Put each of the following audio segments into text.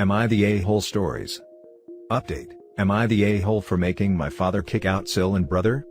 Am I the a-hole stories? Update: Am I the a-hole for making my father kick out SIL and brother?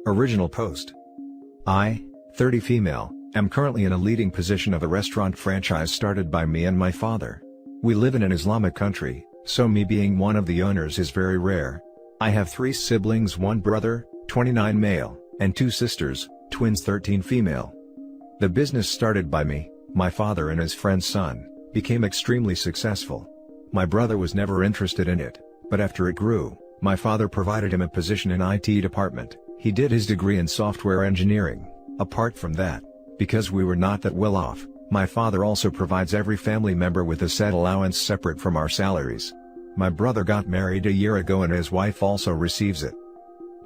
Original post. I, 30 female, am currently in a leading position of a restaurant franchise started by me and my father. We live in an Islamic country, so me being one of the owners is very rare. I have 3 siblings, 1 brother, 29 male, and 2 sisters, twins 13 female. The business started by me, my father and his friend's son, became extremely successful. My brother was never interested in it, but after it grew, my father provided him a position in IT department. He did his degree in software engineering. Apart from that, because we were not that well off, my father also provides every family member with a set allowance separate from our salaries. My brother got married a year ago and his wife also receives it.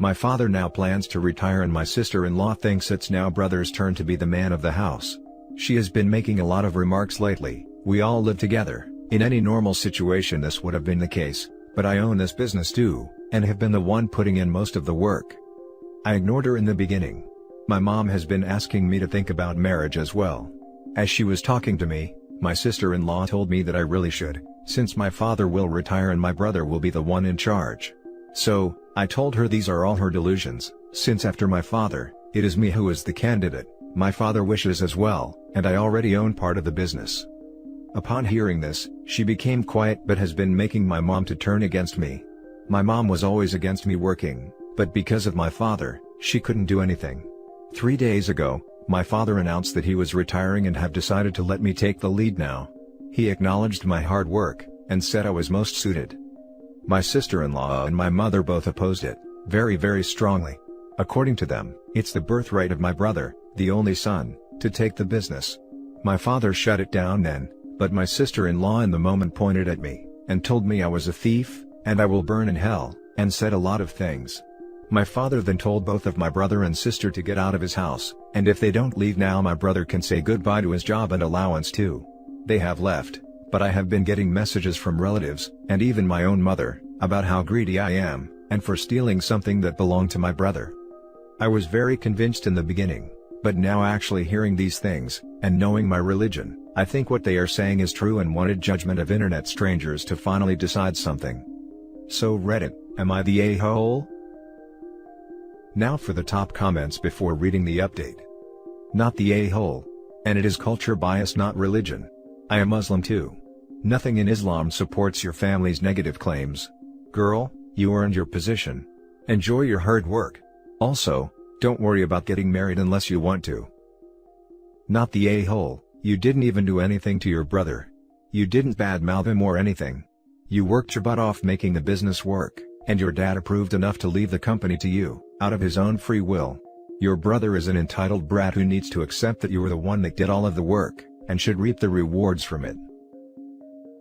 My father now plans to retire and my sister-in-law thinks it's now brother's turn to be the man of the house. She has been making a lot of remarks lately. We all live together. In any normal situation this would have been the case, but I own this business too, and have been the one putting in most of the work. I ignored her in the beginning. My mom has been asking me to think about marriage as well. As she was talking to me, my sister-in-law told me that I really should, since my father will retire and my brother will be the one in charge. So, I told her these are all her delusions, since after my father, it is me who is the candidate. My father wishes as well, and I already own part of the business. Upon hearing this, she became quiet but has been making my mom to turn against me. My mom was always against me working, but because of my father, she couldn't do anything. 3 days ago, my father announced that he was retiring and have decided to let me take the lead now. He acknowledged my hard work, and said I was most suited. My sister-in-law and my mother both opposed it, very strongly. According to them, it's the birthright of my brother, the only son, to take the business. My father shut it down then, but my sister-in-law in the moment pointed at me, and told me I was a thief, and I will burn in hell, and said a lot of things. My father then told both of my brother and sister to get out of his house, and if they don't leave now my brother can say goodbye to his job and allowance too. They have left, but I have been getting messages from relatives, and even my own mother, about how greedy I am, and for stealing something that belonged to my brother. I was very convinced in the beginning, but now actually hearing these things, and knowing my religion, I think what they are saying is true and wanted judgment of internet strangers to finally decide something. So Reddit, am I the a-hole? Now for the top comments before reading the update. Not the a-hole. And it is culture bias, not religion. I am Muslim too. Nothing in Islam supports your family's negative claims. Girl, you earned your position. Enjoy your hard work. Also, don't worry about getting married unless you want to. Not the a-hole. You didn't even do anything to your brother. You didn't badmouth him or anything. You worked your butt off making the business work, and your dad approved enough to leave the company to you, out of his own free will. Your brother is an entitled brat who needs to accept that you were the one that did all of the work, and should reap the rewards from it.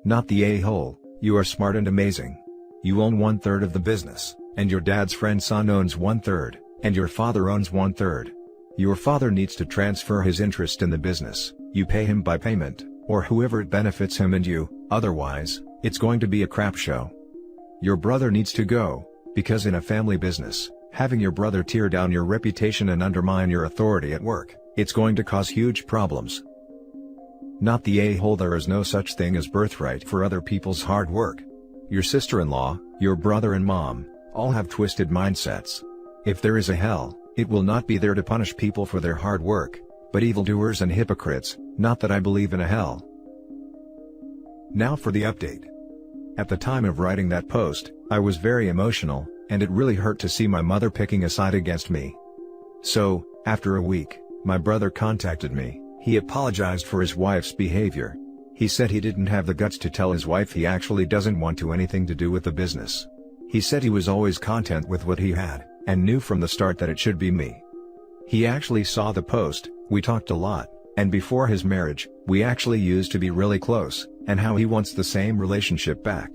Not the a-hole. You are smart and amazing. You own 1/3 of the business, and your dad's friend's son owns 1/3, and your father owns 1/3. Your father needs to transfer his interest in the business. You pay him by payment, or whoever it benefits him and you, otherwise, it's going to be a crap show. Your brother needs to go, because in a family business, having your brother tear down your reputation and undermine your authority at work, it's going to cause huge problems. Not the a-hole. There is no such thing as birthright for other people's hard work. Your sister-in-law, your brother and mom, all have twisted mindsets. If there is a hell, it will not be there to punish people for their hard work, but evildoers and hypocrites. Not that I believe in a hell. Now for the update. At the time of writing that post, I was very emotional, and it really hurt to see my mother picking a side against me. So, after a week, my brother contacted me. He apologized for his wife's behavior. He said he didn't have the guts to tell his wife he actually doesn't want to anything to do with the business. He said he was always content with what he had, and knew from the start that it should be me. He actually saw the post, we talked a lot, and before his marriage, we actually used to be really close, and how he wants the same relationship back.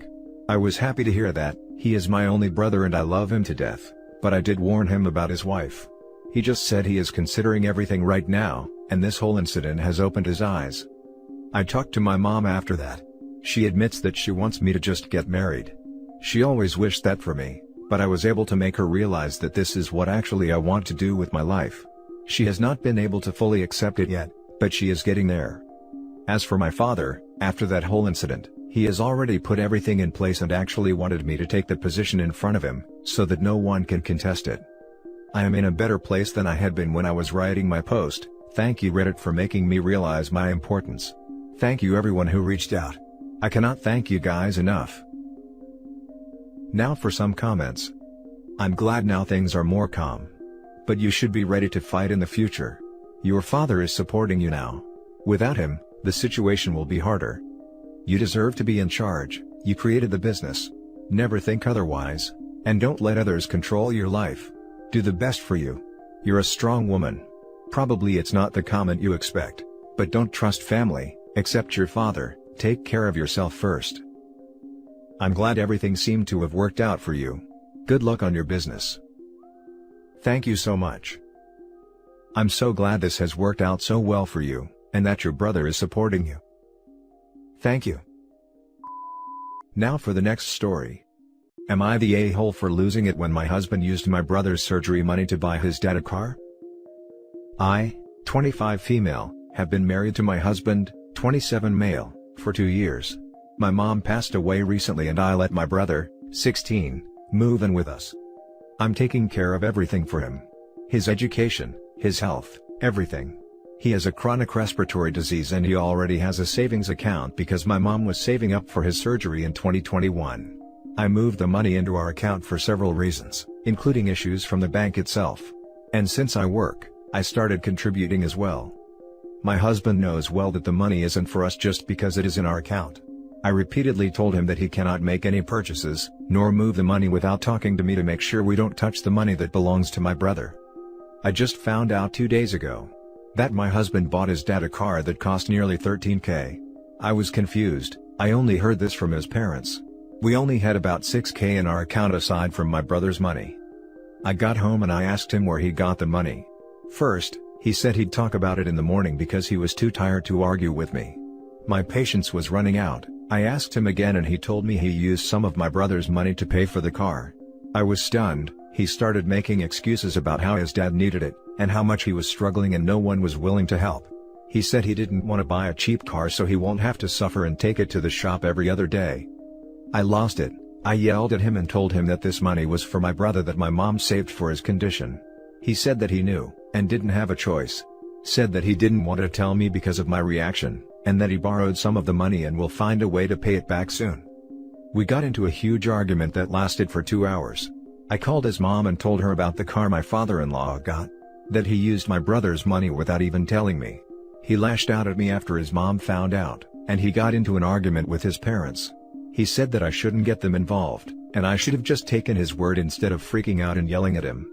I was happy to hear that. He is my only brother and I love him to death, but I did warn him about his wife. He just said he is considering everything right now, and this whole incident has opened his eyes. I talked to my mom after that. She admits that she wants me to just get married. She always wished that for me, but I was able to make her realize that this is what actually I want to do with my life. She has not been able to fully accept it yet, but she is getting there. As for my father, after that whole incident, He has already put everything in place and actually wanted me to take the position in front of him, so that no one can contest it. I am in a better place than I had been when I was writing my post. Thank you Reddit for making me realize my importance. Thank you everyone who reached out. I cannot thank you guys enough. Now for some comments. I'm glad now things are more calm. But you should be ready to fight in the future. Your father is supporting you now. Without him, the situation will be harder. You deserve to be in charge, you created the business. Never think otherwise, and don't let others control your life. Do the best for you. You're a strong woman. Probably it's not the comment you expect, but don't trust family, except your father. Take care of yourself first. I'm glad everything seemed to have worked out for you. Good luck on your business. Thank you so much. I'm so glad this has worked out so well for you, and that your brother is supporting you. Thank you. Now for the next story. Am I the a-hole for losing it when my husband used my brother's surgery money to buy his dad a car? I, 25 female, have been married to my husband, 27 male, for 2 years. My mom passed away recently and I let my brother, 16, move in with us. I'm taking care of everything for him. His education, his health, everything. He has a chronic respiratory disease and he already has a savings account because my mom was saving up for his surgery in 2021. I moved the money into our account for several reasons, including issues from the bank itself. And since I work, I started contributing as well. My husband knows well that the money isn't for us just because it is in our account. I repeatedly told him that he cannot make any purchases, nor move the money without talking to me to make sure we don't touch the money that belongs to my brother. I just found out 2 days ago that my husband bought his dad a car that cost nearly $13,000. I was confused. I only heard this from his parents. We only had about $6,000 in our account aside from my brother's money. I got home and I asked him where he got the money. First, he said he'd talk about it in the morning because he was too tired to argue with me. My patience was running out. I asked him again and he told me he used some of my brother's money to pay for the car. I was stunned. He started making excuses about how his dad needed it, and how much he was struggling and no one was willing to help. He said he didn't want to buy a cheap car so he won't have to suffer and take it to the shop every other day. I lost it. I yelled at him and told him that this money was for my brother that my mom saved for his condition. He said that he knew, and didn't have a choice. Said that he didn't want to tell me because of my reaction, and that he borrowed some of the money and will find a way to pay it back soon. We got into a huge argument that lasted for 2 hours. I called his mom and told her about the car my father-in-law got. That he used my brother's money without even telling me. He lashed out at me after his mom found out, and he got into an argument with his parents. He said that I shouldn't get them involved, and I should have just taken his word instead of freaking out and yelling at him.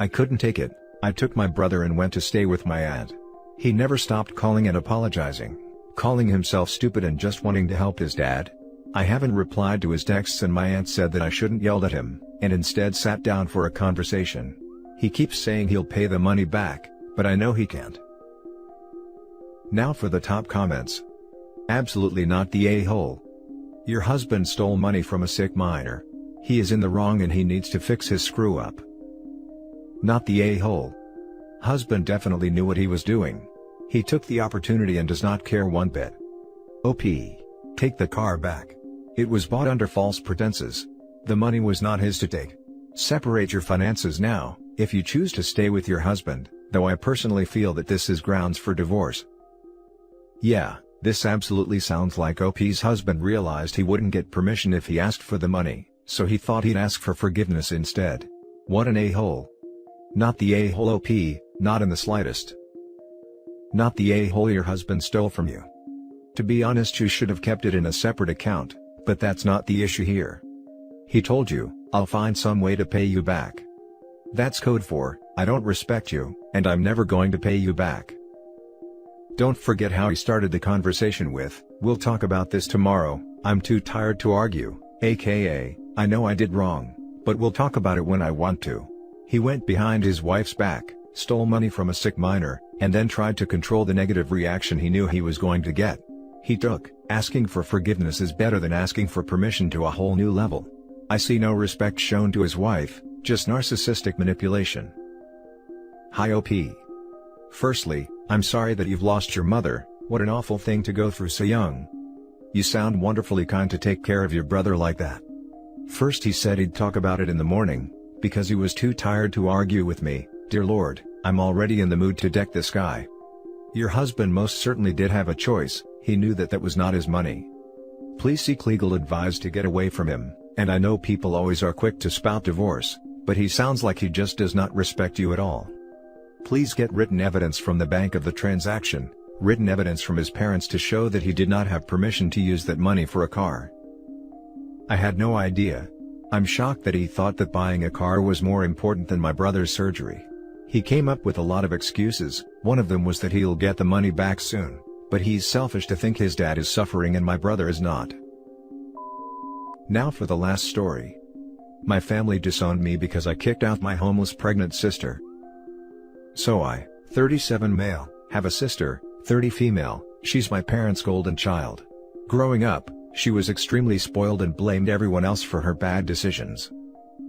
I couldn't take it. I took my brother and went to stay with my aunt. He never stopped calling and apologizing, calling himself stupid and just wanting to help his dad. I haven't replied to his texts and my aunt said that I shouldn't yell at him, and instead sat down for a conversation. He keeps saying he'll pay the money back, but I know he can't. Now for the top comments. Absolutely not the a-hole. Your husband stole money from a sick minor. He is in the wrong and he needs to fix his screw up. Not the a-hole. Husband definitely knew what he was doing. He took the opportunity and does not care one bit. OP. Take the car back. It was bought under false pretenses. The money was not his to take. Separate your finances now, if you choose to stay with your husband, though I personally feel that this is grounds for divorce. Yeah, this absolutely sounds like OP's husband realized he wouldn't get permission if he asked for the money, so he thought he'd ask for forgiveness instead. What an a-hole. Not the a-hole OP, not in the slightest. Not the a-hole your husband stole from you. To be honest, you should have kept it in a separate account, but that's not the issue here. He told you, I'll find some way to pay you back. That's code for, I don't respect you, and I'm never going to pay you back. Don't forget how he started the conversation with, we'll talk about this tomorrow, I'm too tired to argue, aka, I know I did wrong, but we'll talk about it when I want to. He went behind his wife's back, stole money from a sick minor, and then tried to control the negative reaction he knew he was going to get. He took, asking for forgiveness is better than asking for permission to a whole new level. I see no respect shown to his wife, just narcissistic manipulation. Hi OP. Firstly, I'm sorry that you've lost your mother, what an awful thing to go through so young. You sound wonderfully kind to take care of your brother like that. First he said he'd talk about it in the morning, because he was too tired to argue with me. Dear Lord, I'm already in the mood to deck this guy. Your husband most certainly did have a choice, he knew that that was not his money. Please seek legal advice to get away from him, and I know people always are quick to spout divorce, but he sounds like he just does not respect you at all. Please get written evidence from the bank of the transaction, written evidence from his parents to show that he did not have permission to use that money for a car. I had no idea. I'm shocked that he thought that buying a car was more important than my brother's surgery. He came up with a lot of excuses, one of them was that he'll get the money back soon, but he's selfish to think his dad is suffering and my brother is not. Now for the last story. My family disowned me because I kicked out my homeless pregnant sister. So I, 37 male, have a sister, 30 female, she's my parents' golden child. Growing up, she was extremely spoiled and blamed everyone else for her bad decisions.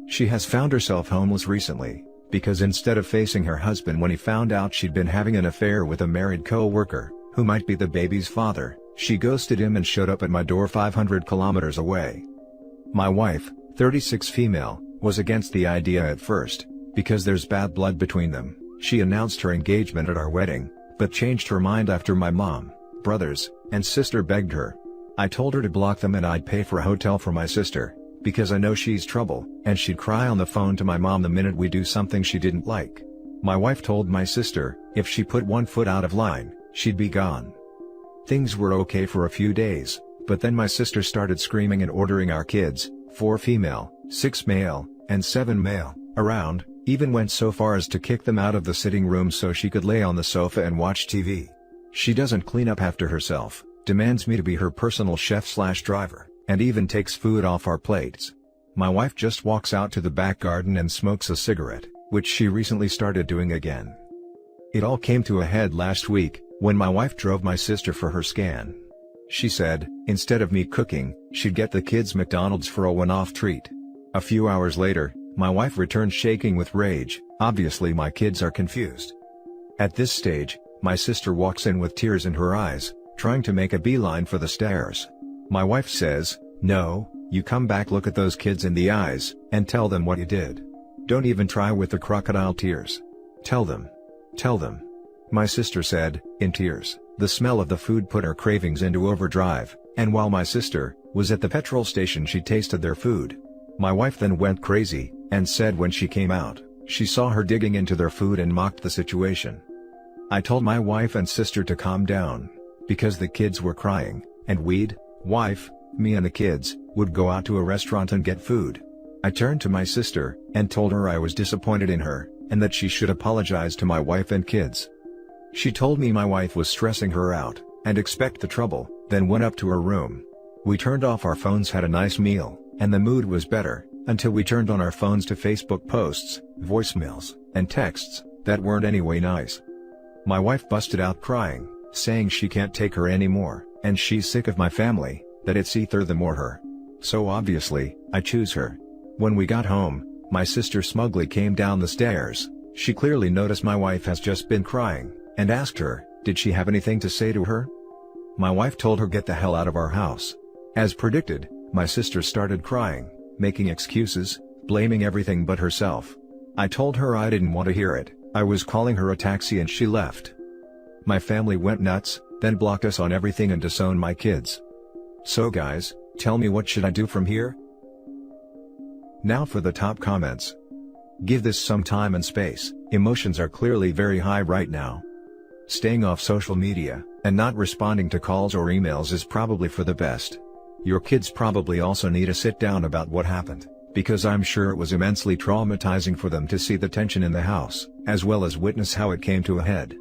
She has found herself homeless recently, because instead of facing her husband when he found out she'd been having an affair with a married co-worker, who might be the baby's father, she ghosted him and showed up at my door 500 kilometers away. My wife, 36 female, was against the idea at first, because there's bad blood between them. She announced her engagement at our wedding, but changed her mind after my mom, brothers, and sister begged her. I told her to block them and I'd pay for a hotel for my sister, because I know she's trouble, and she'd cry on the phone to my mom the minute we do something she didn't like. My wife told my sister, if she put one foot out of line, she'd be gone. Things were okay for a few days, but then my sister started screaming and ordering our kids, 4 female, 6 male, and 7 male, around, even went so far as to kick them out of the sitting room so she could lay on the sofa and watch TV. She doesn't clean up after herself, demands me to be her personal chef/driver, and even takes food off our plates. My wife just walks out to the back garden and smokes a cigarette, which she recently started doing again. It all came to a head last week, when my wife drove my sister for her scan. She said, instead of me cooking, she'd get the kids McDonald's for a one-off treat. A few hours later, my wife returned shaking with rage. Obviously my kids are confused. At this stage, my sister walks in with tears in her eyes, trying to make a beeline for the stairs. My wife says, no, you come back, look at those kids in the eyes, and tell them what you did. Don't even try with the crocodile tears. Tell them. Tell them. My sister said, in tears. The smell of the food put her cravings into overdrive, and while my sister was at the petrol station she tasted their food. My wife then went crazy, and said when she came out, she saw her digging into their food and mocked the situation. I told my wife and sister to calm down, because the kids were crying, and we'd, wife, me and the kids, would go out to a restaurant and get food. I turned to my sister, and told her I was disappointed in her, and that she should apologize to my wife and kids. She told me my wife was stressing her out, and expect the trouble, then went up to her room. We turned off our phones, had a nice meal, and the mood was better, until we turned on our phones to Facebook posts, voicemails, and texts, that weren't anyway nice. My wife busted out crying, saying she can't take her anymore, and she's sick of my family, that it's either them or her. So obviously, I choose her. When we got home, my sister smugly came down the stairs. She clearly noticed my wife has just been crying, and asked her, did she have anything to say to her? My wife told her get the hell out of our house. As predicted, my sister started crying, making excuses, blaming everything but herself. I told her I didn't want to hear it, I was calling her a taxi and she left. My family went nuts, then blocked us on everything and disowned my kids. So guys, tell me, what should I do from here? Now for the top comments. Give this some time and space, emotions are clearly very high right now. Staying off social media, and not responding to calls or emails is probably for the best. Your kids probably also need a sit down about what happened, because I'm sure it was immensely traumatizing for them to see the tension in the house, as well as witness how it came to a head.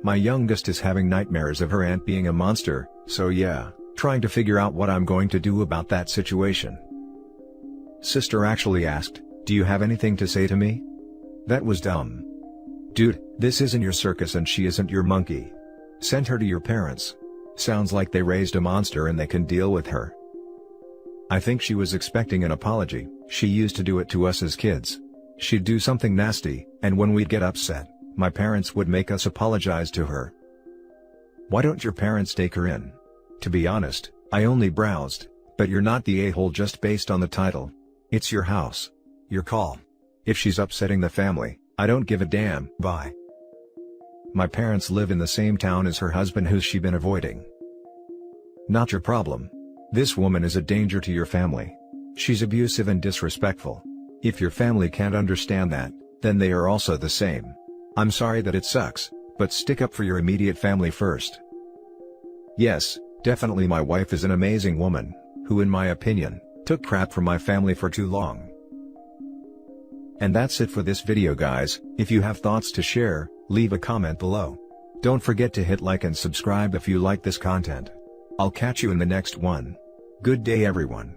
My youngest is having nightmares of her aunt being a monster, so yeah, trying to figure out what I'm going to do about that situation. Sister actually asked, do you have anything to say to me? That was dumb. Dude, this isn't your circus and she isn't your monkey. Send her to your parents. Sounds like they raised a monster and they can deal with her. I think she was expecting an apology. She used to do it to us as kids. She'd do something nasty, and when we'd get upset, my parents would make us apologize to her. Why don't your parents take her in? To be honest, I only browsed, but you're not the a-hole just based on the title. It's your house. Your call. If she's upsetting the family, I don't give a damn. Bye. My parents live in the same town as her husband who's she been avoiding. Not your problem. This woman is a danger to your family. She's abusive and disrespectful. If your family can't understand that, then they are also the same. I'm sorry that it sucks, but stick up for your immediate family first. Yes, definitely my wife is an amazing woman, who in my opinion, took crap from my family for too long. And that's it for this video guys. If you have thoughts to share, leave a comment below. Don't forget to hit like and subscribe if you like this content. I'll catch you in the next one. Good day everyone.